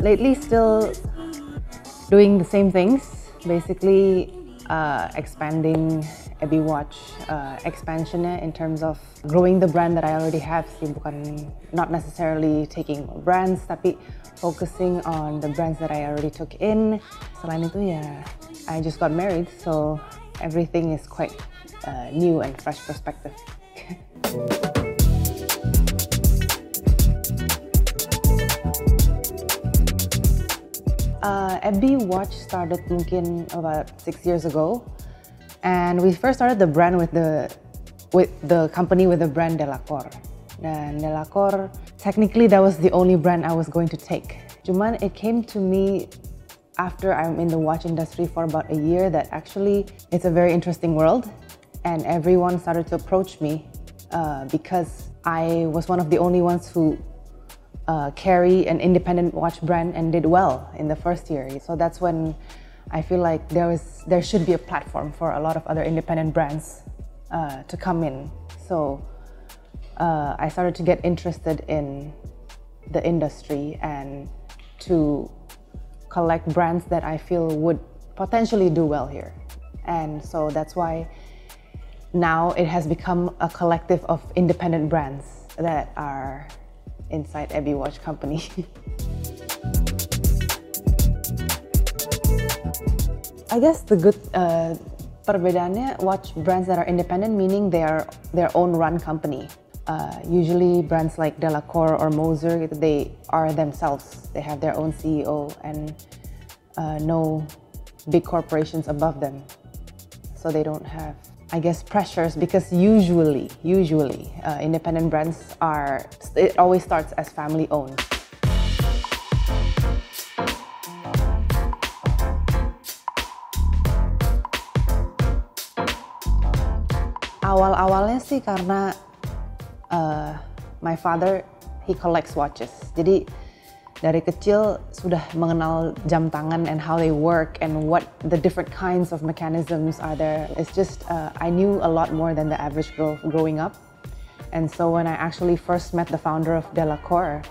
Lately, still doing the same things, basically expanding EBI Watch, expansionnya in terms of growing the brand that I already have sih, bukan not necessarily taking brands, tapi focusing on the brands that I already took in. Selain itu ya, I just got married, so everything is quite new and fresh perspective. EBI Watch started mungkin about 6 years ago, and we first started the brand with the company with the brand Delacor. Dan Delacor, technically that was the only brand I was going to take. Cuman it came to me after I'm in the watch industry for about a year that actually it's a very interesting world, and everyone started to approach me because I was one of the only ones who carry an independent watch brand and did well in the first year. So that's when I feel like there should be a platform for a lot of other independent brands to come in. So I started to get interested in the industry and to collect brands that I feel would potentially do well here. And so that's why now it has become a collective of independent brands that are inside EBI Watch company. I guess the good perbedaannya, watch brands that are independent, meaning they are their own run company. Usually brands like Delacor or Moser, they are themselves. They have their own CEO and no big corporations above them. So they don't have, I guess, pressures, because usually independent brands it always starts as family owned. Awal-awalnya sih karena my father, he collects watches. Jadi dari kecil sudah mengenal jam tangan and how they work and what the different kinds of mechanisms are there. It's just, I knew a lot more than the average girl growing up. And so when I actually first met the founder of Delacor,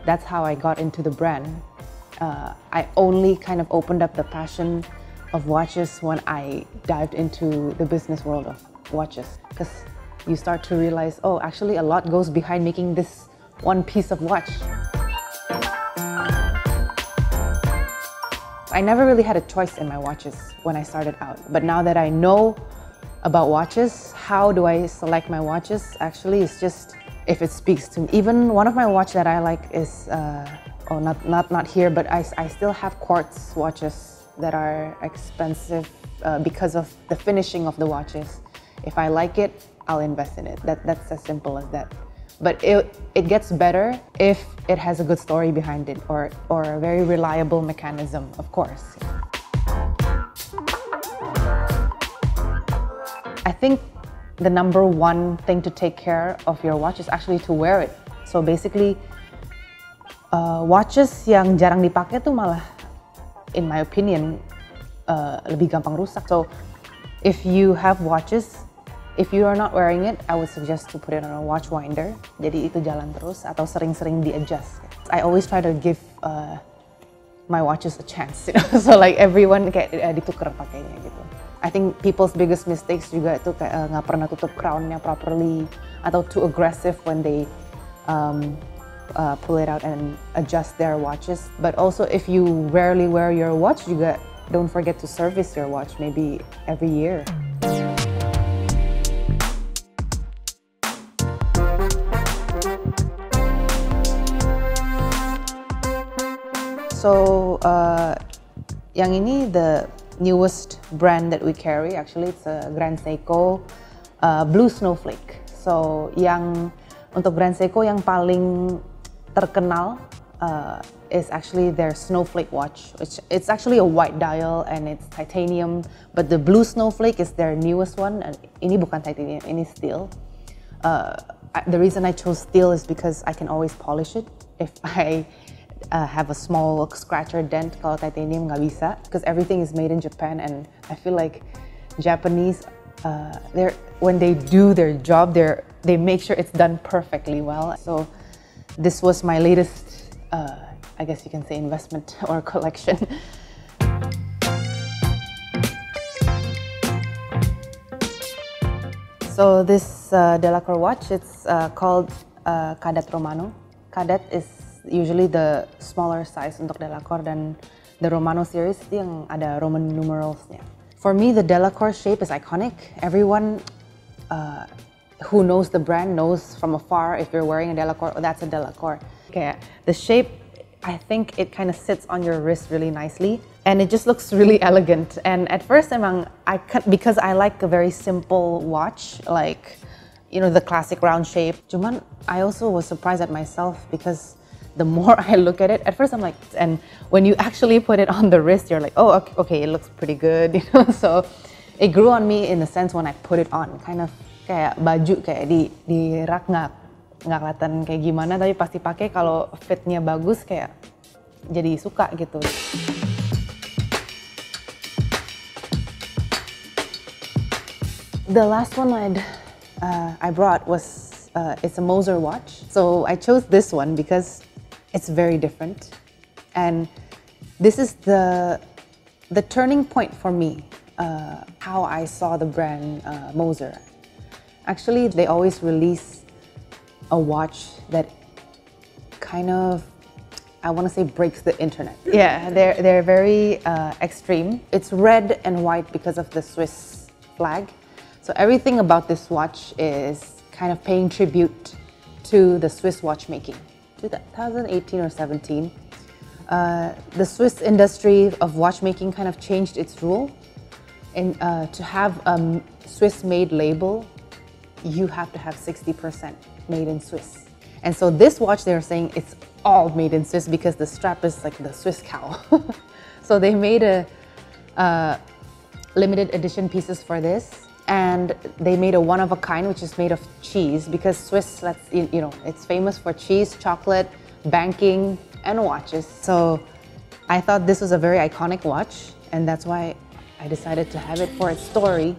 that's how I got into the brand. I only kind of opened up the passion of watches when I dived into the business world of watches. Because you start to realize, oh, actually a lot goes behind making this one piece of watch. I never really had a choice in my watches when I started out. But now that I know about watches, how do I select my watches? Actually, it's just if it speaks to me. Even one of my watch that I like is, not here, but I still have quartz watches that are expensive because of the finishing of the watches. If I like it, I'll invest in it. That's as simple as that. But it gets better if it has a good story behind it or a very reliable mechanism, of course. I think the number one thing to take care of your watch is actually to wear it. So basically, watches yang jarang dipakai tuh malah, in my opinion, lebih gampang rusak. So if you have watches, if you are not wearing it, I would suggest to put it on a watch winder. Jadi itu jalan terus atau sering-sering di-adjust. I always try to give my watches a chance, you know? So like everyone kayak ditukar pakainya gitu. I think people's biggest mistakes juga itu kayak nggak pernah tutup crownnya properly atau too aggressive when they pull it out and adjust their watches. But also if you rarely wear your watch juga, don't forget to service your watch maybe every year. So, yang ini the newest brand that we carry. Actually, it's a Grand Seiko Blue Snowflake. So, yang untuk Grand Seiko yang paling terkenal is actually their Snowflake watch. It's actually a white dial and it's titanium, but the Blue Snowflake is their newest one. And ini bukan titanium, ini steel. The reason I chose steel is because I can always polish it if I have a small scratch or dent. Kalau titanium nggak bisa, because everything is made in Japan, and I feel like Japanese, when they do their job, they make sure it's done perfectly well. So this was my latest I guess you can say investment or collection. So this Delacour watch, it's called Cadet Romano. Cadet is usually the smaller size untuk Delacour, dan the Romano series itu yang ada Roman numeralsnya. For me, the Delacour shape is iconic. Everyone who knows the brand knows from afar if you're wearing a Delacour, oh, that's a Delacour. Okay, the shape, I think it kind of sits on your wrist really nicely, and it just looks really elegant. And at first, because I like a very simple watch, like, you know, the classic round shape. Cuman, I also was surprised at myself because the more I look at it, at first I'm like, and when you actually put it on the wrist, you're like, oh, okay, it looks pretty good, you know. So it grew on me in the sense when I put it on, kind of kayak baju kayak di rak nggak kelihatan kayak gimana, tapi pasti pakai kalau fitnya bagus kayak jadi suka gitu. The last one I brought was it's a Moser watch. So I chose this one because it's very different, and this is the turning point for me. How I saw the brand Moser. Actually, they always release a watch that kind of, I want to say, breaks the internet. Yeah, they're very extreme. It's red and white because of the Swiss flag. So everything about this watch is kind of paying tribute to the Swiss watchmaking. 2018 or 17, the Swiss industry of watchmaking kind of changed its rule. And to have a Swiss-made label, you have to have 60% made in Swiss. And so this watch, they're saying it's all made in Swiss because the strap is like the Swiss cow. So they made a limited edition pieces for this, and they made a one-of-a-kind, which is made of cheese, because Swiss, you know, it's famous for cheese, chocolate, banking, and watches. So I thought this was a very iconic watch, and that's why I decided to have it for its story.